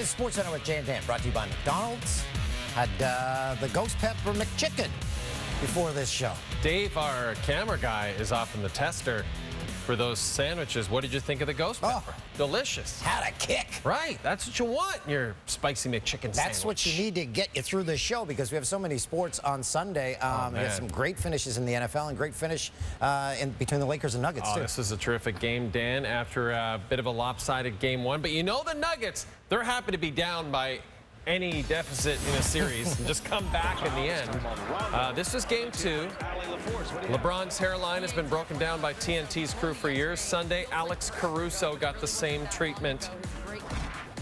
is SportsCenter with Jay and Dan, brought to you by McDonald's. Had the Ghost Pepper McChicken before this show. Dave, our camera guy, is off in the tester for those sandwiches. What did you think of the Ghost Pepper? Delicious. Had a kick. Right. That's what you want in your spicy McChicken sandwich. That's what you need to get you through this show because we have so many sports on Sunday. We have some great finishes in the NFL and great finish between the Lakers and Nuggets, too. This is a terrific game, Dan, after a bit of a lopsided game one. But you know the Nuggets, they're happy to be down by any deficit in a series and just come back in the end. This is game two. LeBron's hairline has been broken down by TNT's crew for years. Sunday, Alex Caruso got the same treatment.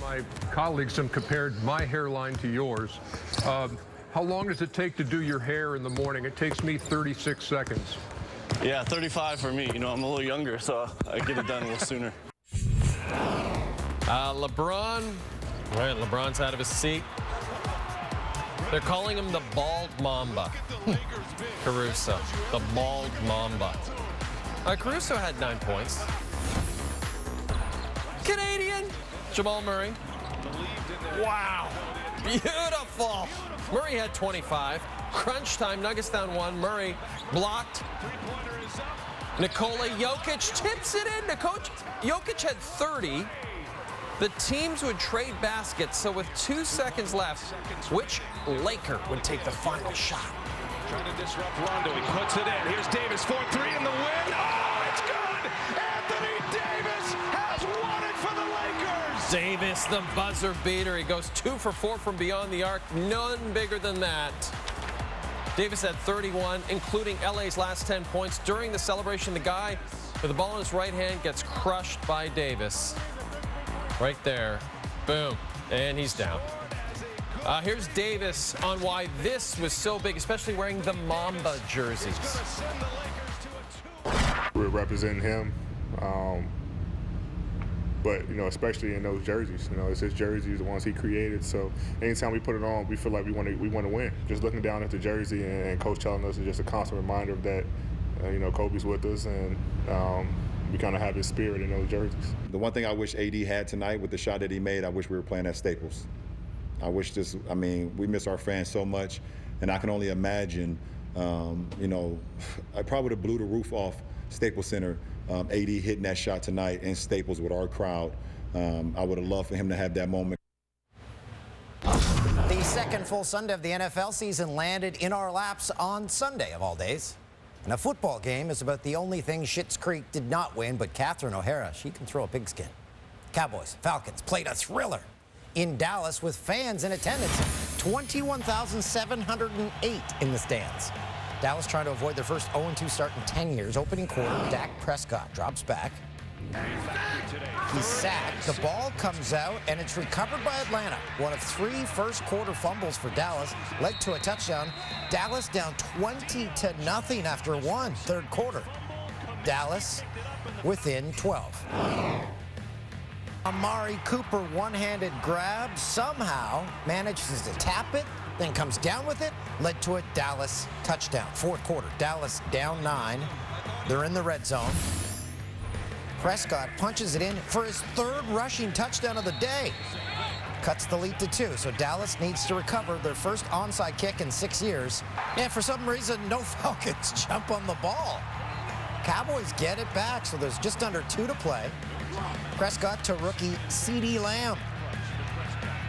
My colleagues have compared my hairline to yours. How long does it take to do your hair in the morning? It takes me 36 seconds. Yeah, 35 for me. You know, I'm a little younger, so I get it done a little sooner. LeBron's out of his seat. They're calling him the Bald Mamba. Caruso, the Bald Mamba. Caruso had 9 points. Canadian, Jamal Murray. Wow, beautiful. Murray had 25. Crunch time, Nuggets down 1. Murray blocked. Nikola Jokic tips it in. Jokic had 30. The teams would trade baskets, so with 2 seconds left, which Laker would take the final shot? Trying to disrupt Rondo. He puts it in. Here's Davis, 4-3 in the win. Oh, it's good! Anthony Davis has won it for the Lakers! Davis, the buzzer beater. He goes 2 for 4 from beyond the arc. None bigger than that. Davis had 31, including LA's last 10 points. During the celebration, the guy with the ball in his right hand gets crushed by Davis. Right there. Boom. And he's down. Here's Davis on why this was so big, especially wearing the Mamba jerseys. We're representing him, but, you know, especially in those jerseys. You know, it's his jerseys, the ones he created. So anytime we put it on, we feel like we want to win. Just looking down at the jersey and Coach telling us is just a constant reminder of that, you know, Kobe's with us, and we kind of have his spirit in those jerseys. The one thing I wish AD had tonight with the shot that he made, I wish we were playing at Staples. We miss our fans so much, and I can only imagine, you know, I probably would have blew the roof off Staples Center, AD hitting that shot tonight in Staples with our crowd. I would have loved for him to have that moment. The second full Sunday of the NFL season landed in our laps on Sunday of all days. And a football game is about the only thing Schitt's Creek did not win, but Catherine O'Hara, she can throw a pigskin. Cowboys, Falcons played a thriller in Dallas with fans in attendance, 21,708 in the stands. Dallas trying to avoid their first 0-2 start in 10 years. Opening quarter, Dak Prescott drops back. He's sacked. The ball comes out, and it's recovered by Atlanta. One of 3 first-quarter fumbles for Dallas led to a touchdown. Dallas down 20-0 after 1 third quarter. Dallas within 12. Amari Cooper one-handed grab somehow manages to tap it, then comes down with it, led to a Dallas touchdown. Fourth quarter, Dallas down 9. They're in the red zone. Prescott punches it in for his 3rd rushing touchdown of the day. Cuts the lead to 2, so Dallas needs to recover their first onside kick in 6 years. And for some reason, no Falcons jump on the ball. Cowboys get it back, so there's just under 2 to play. Prescott to rookie CeeDee Lamb.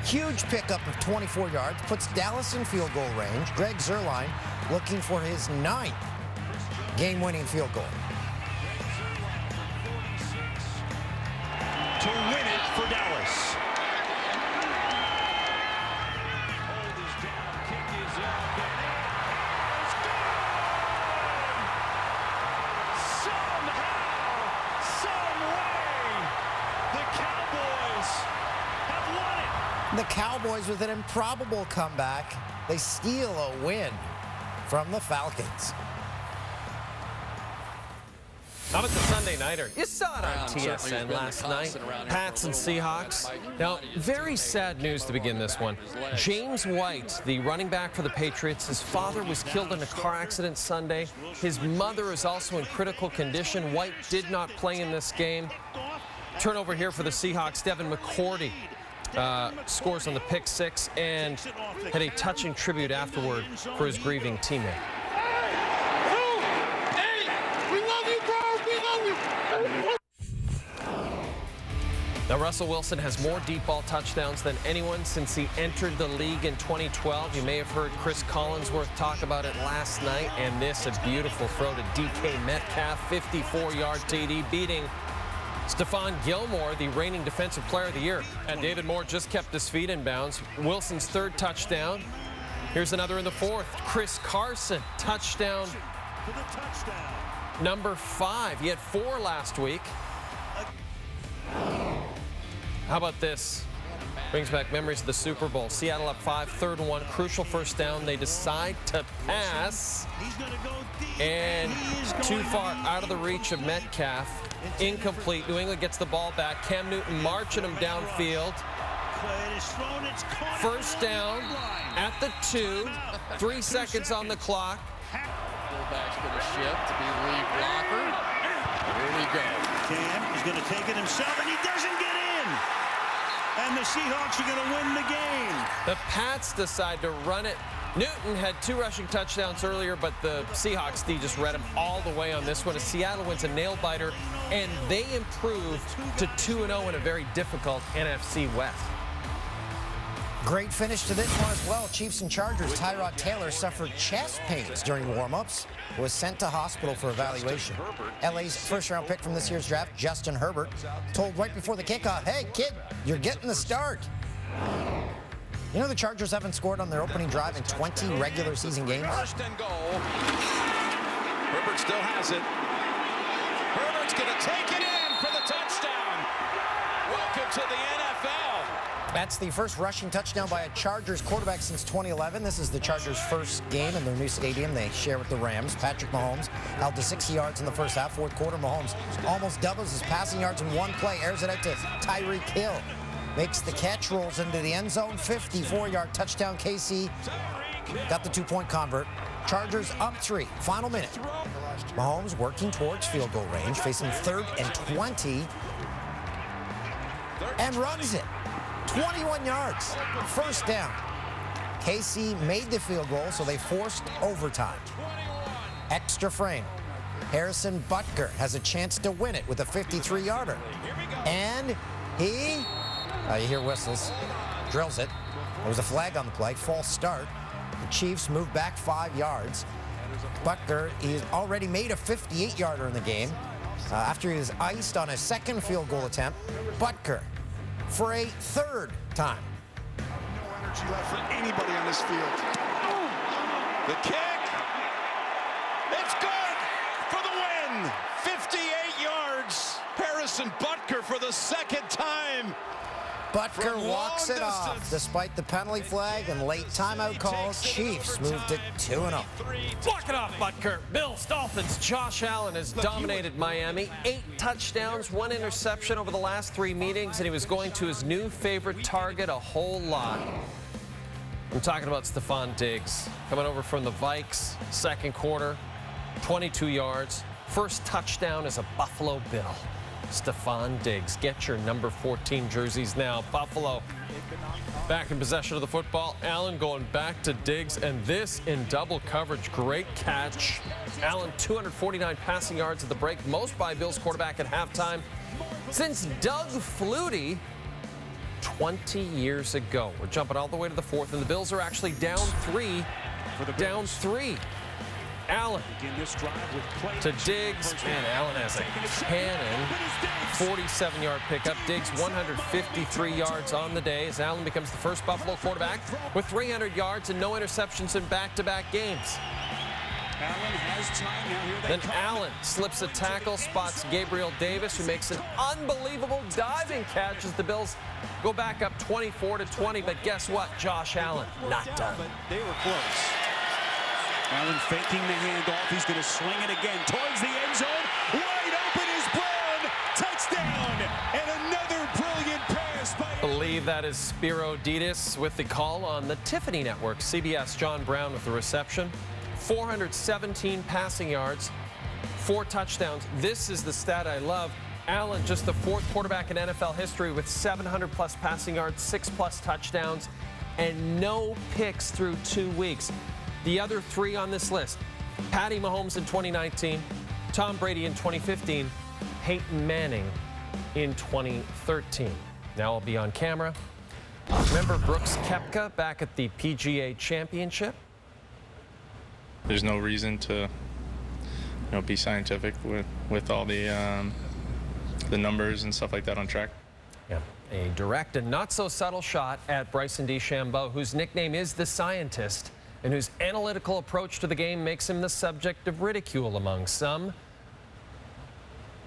Huge pickup of 24 yards, puts Dallas in field goal range. Greg Zuerlein looking for his 9th game-winning field goal. To win it for Dallas. The Cowboys with an improbable comeback. They steal a win from the Falcons. How about the Sunday Nighter? You saw it on TSN last night. Pats and Seahawks. Now, very sad news to begin this one. James White, the running back for the Patriots, his father was killed in a car accident Sunday. His mother is also in critical condition. White did not play in this game. Turnover here for the Seahawks. Devin McCourty scores on the pick six and had a touching tribute afterward for his grieving teammate. Now, Russell Wilson has more deep ball touchdowns than anyone since he entered the league in 2012. You may have heard Chris Collinsworth talk about it last night, and this a beautiful throw to DK Metcalf, 54-yard TD, beating Stephon Gilmore, the reigning Defensive Player of the Year. And David Moore just kept his feet in bounds. Wilson's third touchdown. Here's another in the fourth. Chris Carson, touchdown number 5. He had 4 last week. How about this? Brings back memories of the Super Bowl. Seattle up 5, 3rd and 1, crucial first down. They decide to pass, and too far out of the reach of Metcalf. Incomplete. New England gets the ball back. Cam Newton marching him downfield. First down at the 2. 3 seconds on the clock. Fullback's going to shift to be lead blocker. Here we go. Cam is going to take it himself, and he doesn't get in. And the Seahawks are going to win the game. The Pats decide to run it. Newton had 2 rushing touchdowns earlier, but the Seahawks D just read him all the way on this one. As Seattle wins a nail-biter, and they improve to 2-0 in a very difficult NFC West. Great finish to this one as well. Chiefs and Chargers. Tyrod Taylor suffered chest pains during warm-ups. Was sent to hospital for evaluation. LA's first-round pick from this year's draft, Justin Herbert, told right before the kickoff, "Hey, kid, you're getting the start." You know the Chargers haven't scored on their opening drive in 20 regular season games? First and goal. Herbert still has it. Herbert's going to take it in for the touchdown. Welcome to the NFL. That's the first rushing touchdown by a Chargers quarterback since 2011. This is the Chargers' first game in their new stadium they share with the Rams. Patrick Mahomes held to 60 yards in the first half. Fourth quarter, Mahomes almost doubles his passing yards in one play. Airs it out to Tyreek Hill. Makes the catch, rolls into the end zone. 54-yard touchdown. KC got the 2-point convert. Chargers up 3. Final minute. Mahomes working towards field goal range, facing 3rd and 20. And runs it. 21 yards. First down. KC made the field goal, so they forced overtime. Extra frame. Harrison Butker has a chance to win it with a 53-yarder. And he, you hear whistles, drills it. There was a flag on the play, false start. The Chiefs move back 5 yards. Butker, he's already made a 58-yarder in the game. After he was iced on a second field goal attempt, Butker for a 3rd time. No energy left for anybody on this field. The kick. It's good for the win. 58 yards. Harrison Butker for the 2nd time. Butker walks it off despite the penalty flag and late timeout calls. Chiefs moved it 2-0. Block it off, Butker. Bills, Dolphins. Josh Allen has dominated Miami. 8 touchdowns, 1 interception over the last 3 meetings, and he was going to his new favorite target a whole lot. I'm talking about Stephon Diggs. Coming over from the Vikes, 2nd quarter, 22 yards. First touchdown as a Buffalo Bill. Stephon Diggs. Get your number 14 jerseys now. Buffalo back in possession of the football. Allen going back to Diggs, and this in double coverage. Great catch. Allen, 249 passing yards at the break, most by Bills quarterback at halftime since Doug Flutie 20 years ago. We're jumping all the way to the 4th, and the Bills are actually down 3. Down 3. Allen to Diggs, and Allen has a cannon 47-yard pickup. Diggs 153 yards on the day as Allen becomes the first Buffalo quarterback with 300 yards and no interceptions in back-to-back games. Then Allen slips a tackle, spots Gabriel Davis, who makes an unbelievable diving catch as the Bills go back up 24-20. But guess what? Josh Allen not done. They were close. Allen faking the handoff. He's going to swing it again towards the end zone. Wide open is Brown. Touchdown. And another brilliant pass by... I believe that is Spiro Ditas with the call on the Tiffany Network. CBS, John Brown with the reception. 417 passing yards, 4 touchdowns. This is the stat I love. Allen, just the fourth quarterback in NFL history with 700-plus passing yards, 6-plus touchdowns, and no picks through 2 weeks. The other three on this list, Patty Mahomes in 2019, Tom Brady in 2015, Peyton Manning in 2013. Now I'll be on camera. Remember Brooks Koepka back at the PGA Championship? There's no reason to, be scientific with all the numbers and stuff like that on track. Yeah, a direct and not so subtle shot at Bryson DeChambeau, whose nickname is the Scientist, and whose analytical approach to the game makes him the subject of ridicule among some.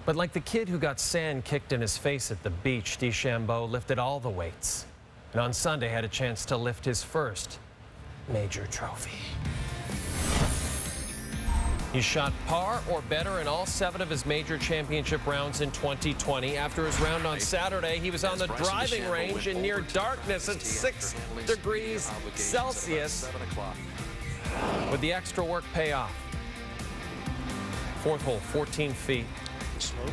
But like the kid who got sand kicked in his face at the beach, DeChambeau lifted all the weights, and on Sunday had a chance to lift his first major trophy. He shot par or better in all 7 of his major championship rounds in 2020. After his round on Saturday, he was on the driving range in near darkness at 6 degrees Celsius. Would the extra work pay off? Fourth hole, 14 feet.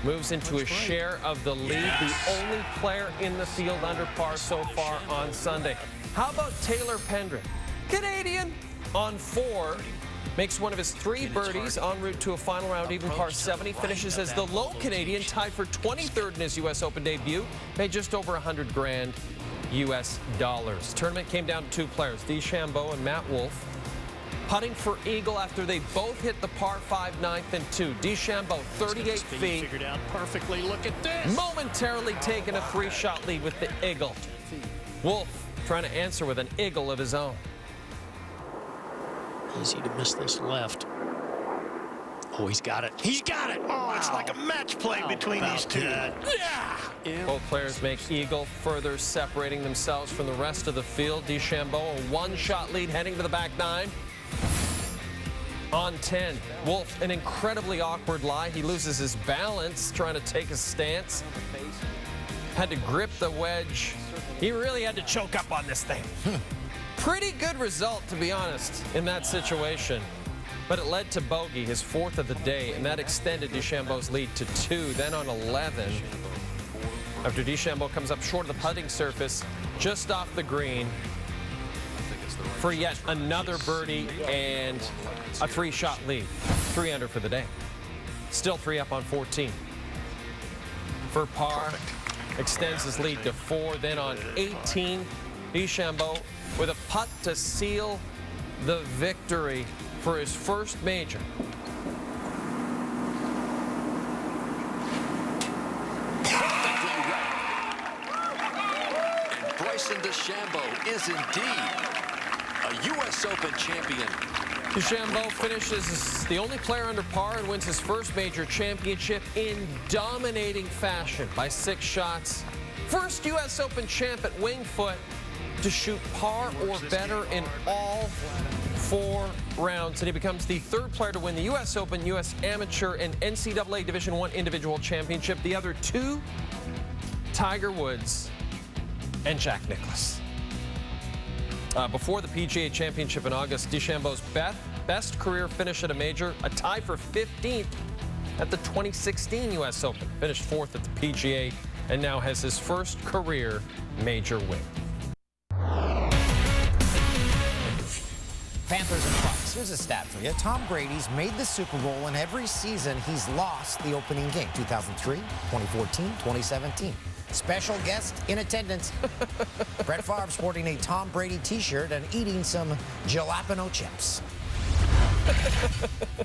Moves into a share of the lead, the only player in the field under par so far on Sunday. How about Taylor Pendrith? Canadian on 4. Makes one of his 3 birdies en route to a final round even par 70. Finishes as the lone Canadian, tied for 23rd in his U.S. Open debut. Made just over $100 grand U.S. dollars. Tournament came down to 2 players, DeChambeau and Matt Wolff, putting for eagle after they both hit the par 5 9th and 2. DeChambeau 38 feet. Figured out perfectly. Look at this. Momentarily taking a 3-shot lead with the eagle. Wolff trying to answer with an eagle of his own. Easy to miss this left. Oh, he's got it. He's got it. Oh, wow. It's like a match play between these two. Yeah. Both players make eagle, further separating themselves from the rest of the field. DeChambeau, a 1-shot lead heading to the back 9. On 10, Wolff, an incredibly awkward lie. He loses his balance trying to take a stance. Had to grip the wedge. He really had to choke up on this thing. Pretty good result, to be honest, in that situation. But it led to bogey, his 4th of the day, and that extended DeChambeau's lead to 2. Then on 11, after DeChambeau comes up short of the putting surface, just off the green, for yet another birdie and a 3-shot lead. 3 under for the day. Still 3 up on 14. For par, extends his lead to 4. Then on 18, DeChambeau with a putt to seal the victory for his first major. And Bryson DeChambeau is indeed a U.S. Open champion. DeChambeau finishes as the only player under par and wins his first major championship in dominating fashion by 6 shots. First U.S. Open champ at Winged Foot to shoot par or better in all 4 rounds, and he becomes the 3rd player to win the U.S. Open, U.S. Amateur, and NCAA Division I individual championship. The other 2, Tiger Woods and Jack Nicklaus. Before the PGA Championship in August, DeChambeau's best career finish at a major, a tie for 15th at the 2016 U.S. Open. Finished 4th at the PGA, and now has his first career major win. Panthers and Bucks. Here's a stat for you. Tom Brady's made the Super Bowl in every season he's lost the opening game. 2003, 2014, 2017. Special guest in attendance. Brett Favre sporting a Tom Brady t-shirt and eating some jalapeno chips.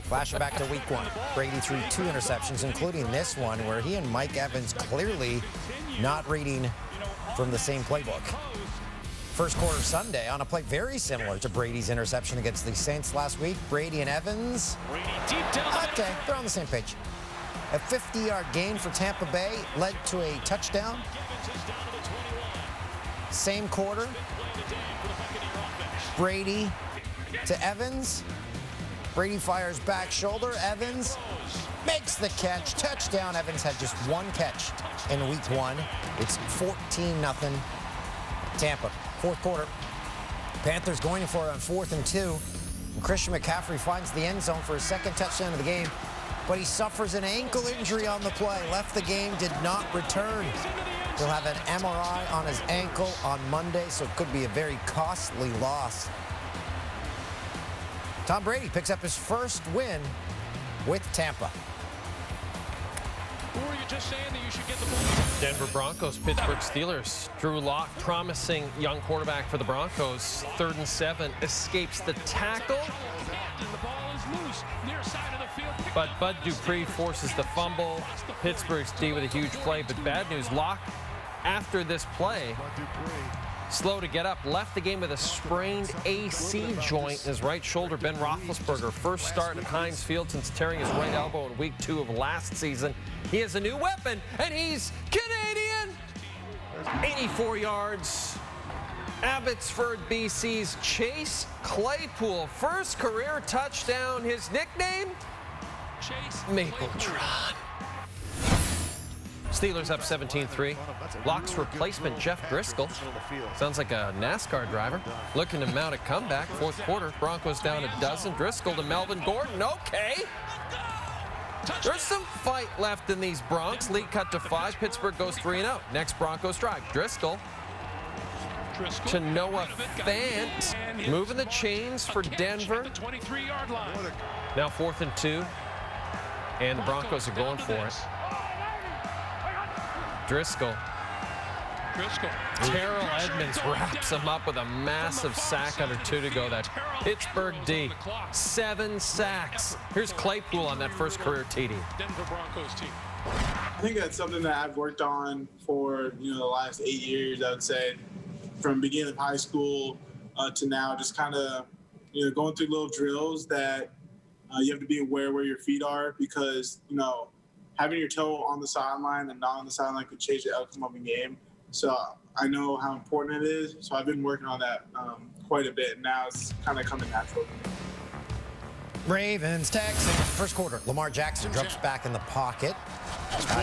Flashing back to week 1. Brady threw 2 interceptions, including this one where he and Mike Evans clearly not reading from the same playbook. First quarter Sunday on a play very similar to Brady's interception against the Saints last week. Brady and Evans. Okay, they're on the same page. A 50-yard gain for Tampa Bay led to a touchdown. Same quarter. Brady to Evans. Brady fires back shoulder. Evans makes the catch. Touchdown. Evans had just 1 catch in week 1. It's 14-0 Tampa. 4th quarter. Panthers going for it on 4th and 2. And Christian McCaffrey finds the end zone for his 2nd touchdown of the game. but he suffers an ankle injury on the play. Left the game, did not return. He'll have an MRI on his ankle on Monday, so it could be a very costly loss. Tom Brady picks up his first win with Tampa. Who are you just saying that you should get the ball? Denver Broncos, Pittsburgh Steelers. Drew Lock, promising young quarterback for the Broncos. 3rd and 7, escapes the tackle. The ball is loose near side of the field. But Bud Dupree forces the fumble. Pittsburgh's D with a huge play, but bad news. Lock, after this play, slow to get up, left the game with a sprained AC joint in his right shoulder. Ben Roethlisberger, first start at Heinz Field since tearing his right elbow in week 2 of last season. He has a new weapon, and he's Canadian. 84 yards. Abbotsford, BC's Chase Claypool, first career touchdown. His nickname? Chase Mapletron. Steelers up 17-3. Lock's replacement, Jeff Driscoll. Sounds like a NASCAR driver. Looking to mount a comeback. 4th quarter, Broncos down a dozen. Driscoll to Melvin Gordon. Okay. There's some fight left in these Broncs. Lead cut to 5. Pittsburgh goes 3-0. Next Broncos drive. Driscoll to Noah Fant. Moving the chains for Denver. Now 4th and 2. And the Broncos are going for it. Driscoll. Terrell Edmonds wraps him up with a massive sack under 2 to go. That Pittsburgh D, 7 sacks. Here's Claypool on that first career TD. Denver Broncos team. I think that's something that I've worked on for the last 8 years. I would say, from beginning of high school to now, just kind of going through little drills that you have to be aware where your feet are, because having your toe on the sideline and not on the sideline could change the outcome of a game. So I know how important it is. So I've been working on that quite a bit. And now it's kind of coming natural. Ravens, Texans. First quarter, Lamar Jackson drops back in the pocket.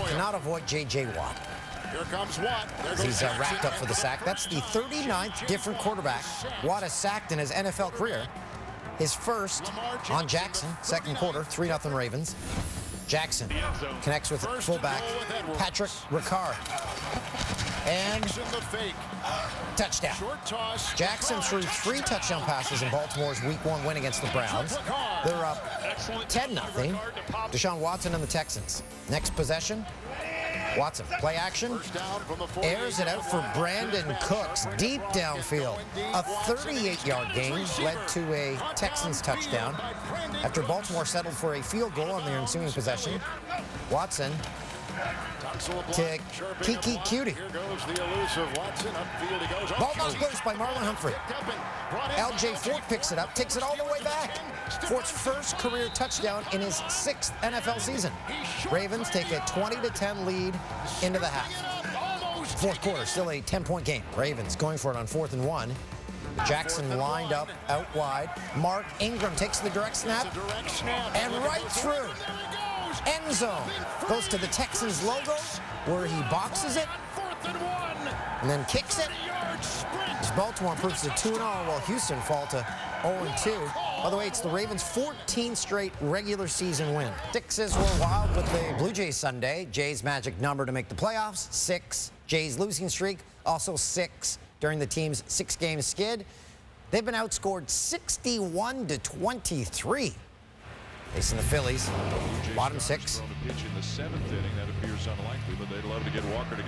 Cannot avoid J.J. Watt. Here comes Watt. He's wrapped up for the sack. That's the 39th different quarterback Watt has sacked in his NFL career. His first on Jackson, second quarter, 3-0 Ravens. Jackson connects with fullback Patrick Ricard. And touchdown. Jackson threw 3 touchdown passes in Baltimore's Week 1 win against the Browns. They're up 10-0. Deshaun Watson and the Texans. Next possession, Watson, play action, airs it out for Brandon Cooks, deep downfield. A 38-yard gain led to a Texans touchdown after Baltimore settled for a field goal on their ensuing possession. Watson to Kiki Cutie. Ball goes loose by Marlon Humphrey. L.J. Fort picks it up, takes it all the way back. Fort's first career touchdown in his 6th NFL season. Ravens take a 20-10 lead into the half. Fourth quarter, still a 10-point game. Ravens going for it on 4th and 1. Jackson lined up out wide. Mark Ingram takes the direct snap and right through. End zone. Goes to the Texans logo where he boxes it and then kicks it. As Baltimore improves to 2-0 while Houston fall to 0-2. By the way, it's the Ravens' 14th straight regular season win. Sixes were wild with the Blue Jays Sunday. Jays' magic number to make the playoffs, 6. Jays' losing streak, also 6 during the team's 6-game skid. They've been outscored 61-23. Facing the Phillies, bottom 6.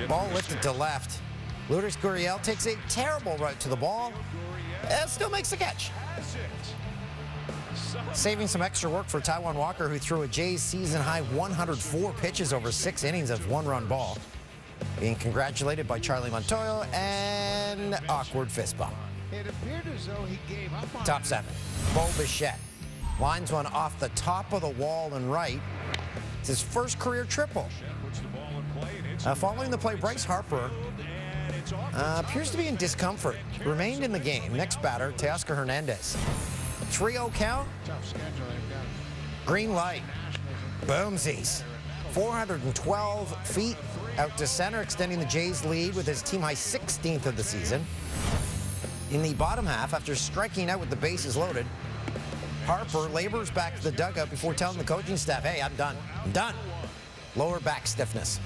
Ball lifted to left. Lourdes Gurriel takes a terrible route to the ball. Still makes the catch. Saving some extra work for Taijuan Walker, who threw a Jays season-high 104 pitches over 6 innings of 1-run ball. Being congratulated by Charlie Montoyo and awkward fist bump. Top 7, Bo Bichette. Lines one off the top of the wall and right. It's his first career triple. Following the play, Bryce Harper appears to be in discomfort. Remained in the game. Next batter, Teoscar Hernandez. 3-0 count. Green light. Boomsies. 412 feet out to center, extending the Jays' lead with his team-high 16th of the season. In the bottom half, after striking out with the bases loaded, Harper labors back to the dugout before telling the coaching staff, hey, I'm done. I'm done. Lower back stiffness.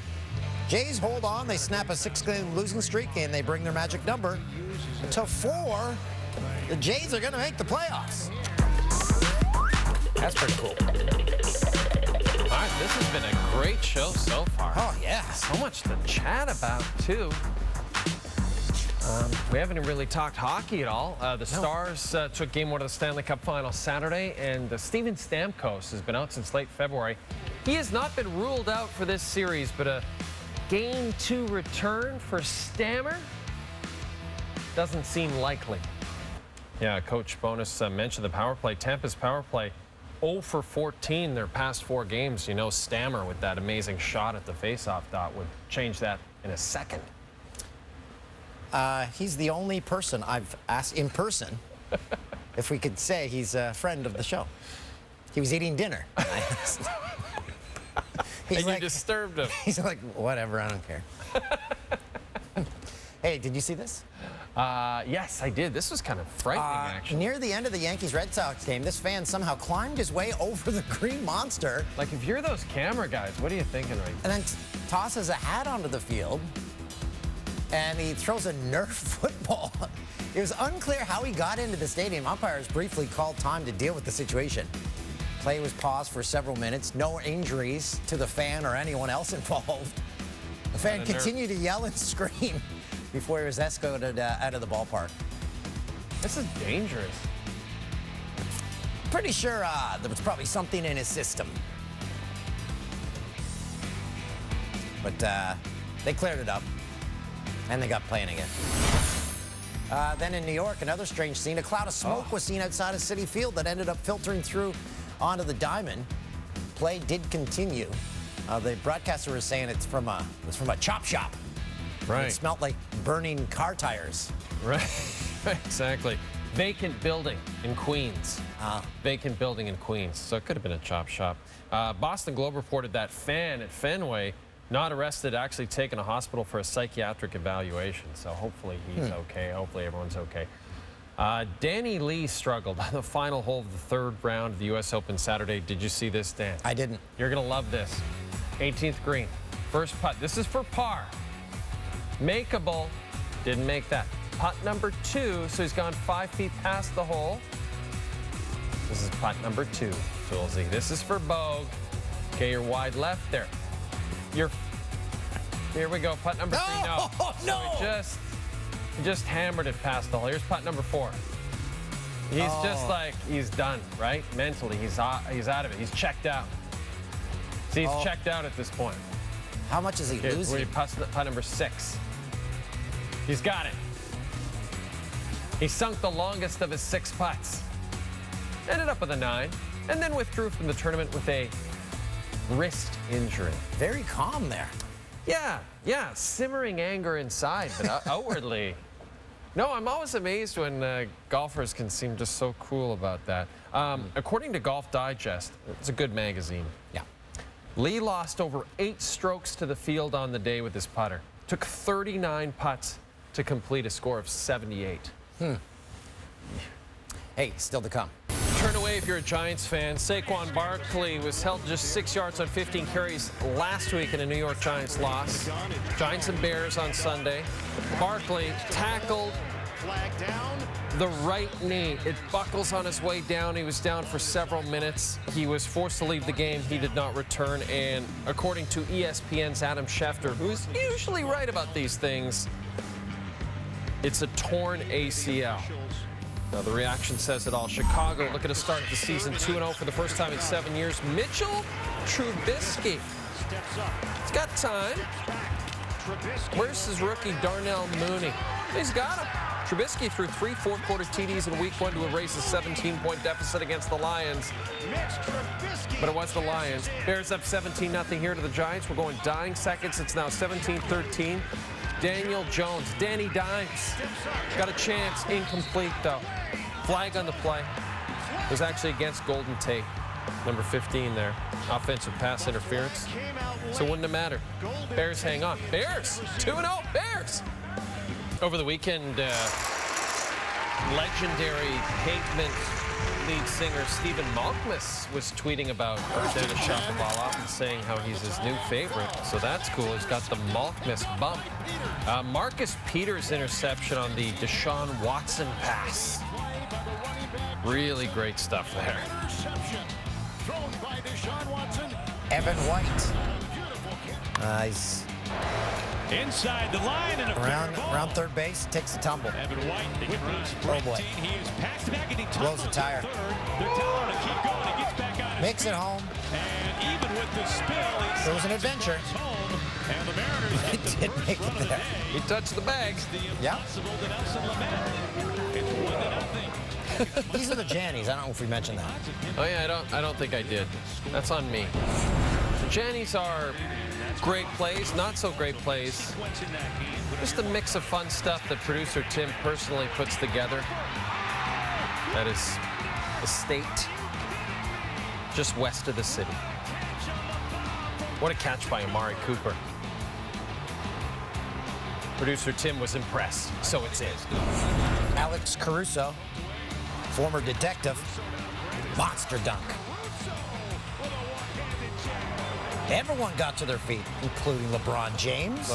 Jays hold on. They snap a 6-game losing streak, and they bring their magic number to 4. The Jays are going to make the playoffs. That's pretty cool. All right, this has been a great show so far. Oh, yeah. So much to chat about, too. We haven't really talked hockey at all. The Stars took Game 1 of the Stanley Cup Final Saturday, and Steven Stamkos has been out since late February. He has not been ruled out for this series, but a Game 2 return for Stammer doesn't seem likely. Yeah, Coach Bowness mentioned the power play. Tampa's power play 0 for 14 their past 4 games. You know, Stammer with that amazing shot at the faceoff dot would change that in a second. He's the only person I've asked in person if we could say he's a friend of the show. He was eating dinner. And you disturbed him. He's like, whatever, I don't care. Hey, did you see this? Yes, I did. This was kind of frightening, actually. Near the end of the Yankees-Red Sox game, this fan somehow climbed his way over the Green Monster. Like, if you're those camera guys, what are you thinking right now? And then tosses a hat onto the field, and he throws a Nerf football. It was unclear how he got into the stadium. Umpires briefly called time to deal with the situation. Play was paused for several minutes. No injuries to the fan or anyone else involved. The fan continued to yell and scream before he was escorted out of the ballpark. This is dangerous. Pretty sure there was probably something in his system. But they cleared it up, and they got playing again. Then in New York, another strange scene. A cloud of smoke was seen outside of Citi Field that ended up filtering through onto the diamond. Play did continue. The broadcaster was saying it was from a chop shop. Right. It smelled like burning car tires. Right. Exactly. Vacant building in Queens. Vacant building in Queens. So it could have been a chop shop. Boston Globe reported that fan at Fenway, not arrested, actually taken to hospital for a psychiatric evaluation. So hopefully he's okay. Hopefully everyone's okay. Danny Lee struggled on the final hole of the 3rd round of the U.S. Open Saturday. Did you see this, Dan? I didn't. You're going to love this. 18th green. First putt. This is for par. Makeable. Didn't make that. Putt number 2, so he's gone 5 feet past the hole. This is putt number 2, Toolsy. This is for Bogue. Okay, you're wide left there. Here we go. Putt number 3. No. No. So he just hammered it past the hole. Here's putt number 4. He's just like, he's done, right? Mentally, he's out of it. He's checked out. See, he's checked out at this point. How much is he losing? Putt number 6. He's got it. He sunk the longest of his 6 putts. Ended up with a 9, and then withdrew from the tournament with a wrist injury. Very calm there. Yeah, simmering anger inside, but outwardly. No, I'm always amazed when golfers can seem just so cool about that. According to Golf Digest, it's a good magazine. Yeah. Lee lost over 8 strokes to the field on the day with his putter. Took 39 putts to complete a score of 78. Hey, still to come. Turn away if you're a Giants fan. Saquon Barkley was held just 6 yards on 15 carries last week in a New York Giants loss. Giants and Bears on Sunday. Barkley tackled the right knee. It buckles on his way down. He was down for several minutes. He was forced to leave the game. He did not return. And according to ESPN's Adam Schefter, who's usually right about these things, it's a torn ACL. Now, the reaction says it all. Chicago looking to start the season 2-0 for the first time in 7 years. Mitchell Trubisky. He's got time. Where's his rookie, Darnell Mooney? He's got him. Trubisky threw 3 fourth-quarter TDs in week 1 to erase a 17-point deficit against the Lions. But it was the Lions. Bears up 17-0 here to the Giants. We're going dying seconds. It's now 17-13. Daniel Jones, Danny Dimes, got a chance, incomplete though. Flag on the play. It was actually against Golden Tate, number 15 there. Offensive pass interference. So wouldn't have mattered. Bears hang on. Bears, 2-0, Bears. Over the weekend, legendary pavement Lead singer Stephen Malkmus was tweeting about Dennis Shapovalov and saying how he's his new favorite. So that's cool. He's got the Malkmus bump. Marcus Peters' interception on the Deshaun Watson pass. Really great stuff there. Evan White. He's inside the line and around third base, takes a tumble. Evan White, oh boy. He is packed back and he blows a tire. They're telling him to keep going. He gets back out. Makes it home. And even with the spill, it was an adventure. Home, and the Mariners he did make it there. He touched the bag. Yeah. These are the Jannies. I don't know if we mentioned that. Oh yeah, I don't think I did. That's on me. The Jannies are great plays, not so great plays. Just a mix of fun stuff that producer Tim personally puts together. That is estate just west of the city. What a catch by Amari Cooper. Producer Tim was impressed, so it's it. Alex Caruso, former detective, monster dunk. Everyone got to their feet, including LeBron James.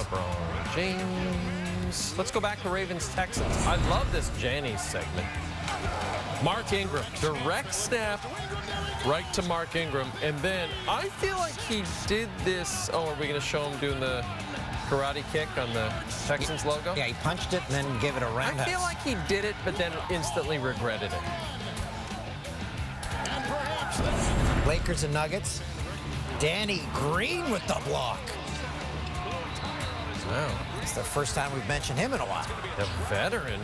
Let's go back to Ravens-Texans. I love this Jannies segment. Mark Ingram, direct snap right to Mark Ingram. And then I feel like he did this. Oh, are we going to show him doing the karate kick on the Texans logo? Yeah, he punched it and then gave it a roundhouse. I feel like he did it, but then instantly regretted it. Lakers and Nuggets. Danny Green with the block. Wow, it's the first time we've mentioned him in a while. The veteran.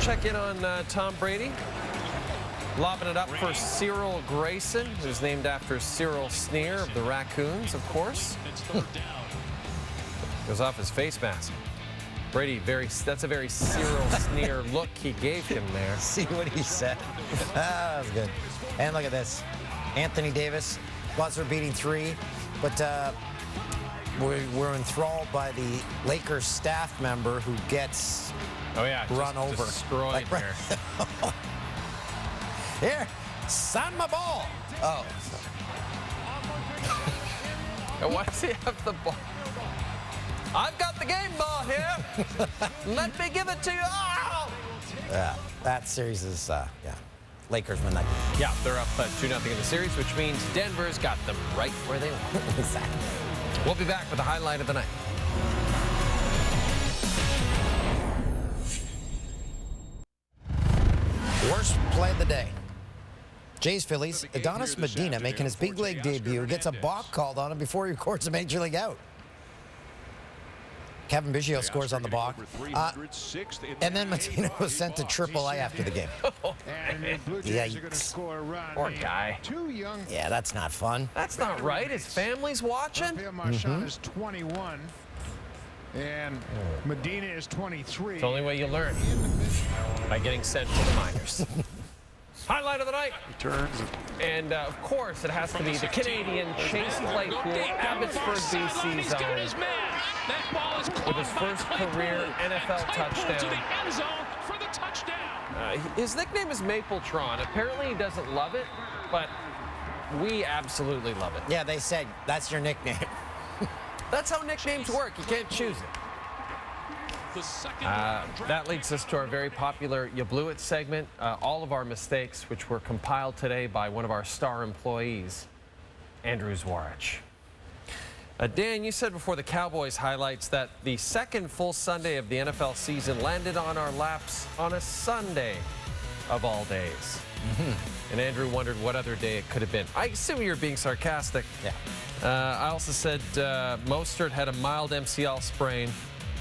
Check in on Tom Brady. Lobbing it up for Cyril Grayson, who's named after Cyril Sneer of the Raccoons, of course. Goes off his face mask. Brady, that's a very Cyril Sneer look he gave him there. See what he said. That was good. And look at this. Anthony Davis, buzzer-beating three, but we're enthralled by the Lakers staff member who gets run over. Destroyed here. Here, sign my ball. Oh. And why does he have the ball? I've got the game ball here. Let me give it to you. Oh! Yeah, that series is, Lakers win that game. Yeah, they're up 2-0 in the series, which means Denver's got them right where they want. Exactly. We'll be back with the highlight of the night. Worst play of the day. Jays Phillies, Adonis Medina making his big league debut gets a balk called on him before he records a major league out. Kevin Biggio scores on the balk. And then Medina was sent to AAA after the game. Yikes. Poor guy. Yeah, that's not fun. That's not right. His family's watching. Marchand is 21. And Medina is 23. It's the only way you learn, by getting sent to the minors. Highlight of the night. And, of course, it has to be the Canadian Chase Claypool, Abbotsford, BC zone, with his first career NFL touchdown. His nickname is Mapletron. Apparently he doesn't love it, but we absolutely love it. Yeah, they said that's your nickname. That's how nicknames work. You can't choose it. That leads us to our very popular You Blew It segment. All of our mistakes, which were compiled today by one of our star employees, Andrew Zwarich. Dan, you said before the Cowboys highlights that the second full Sunday of the NFL season landed on our laps on a Sunday of all days. And Andrew wondered what other day it could have been. I assume you're being sarcastic. Yeah. I also said Mostert had a mild MCL sprain,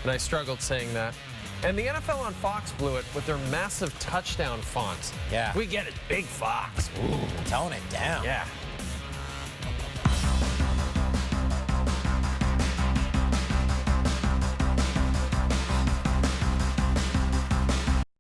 and I struggled saying that. And the NFL on Fox blew it with their massive touchdown fonts. Yeah. We get it, Big Fox. Ooh, tone it down. Yeah.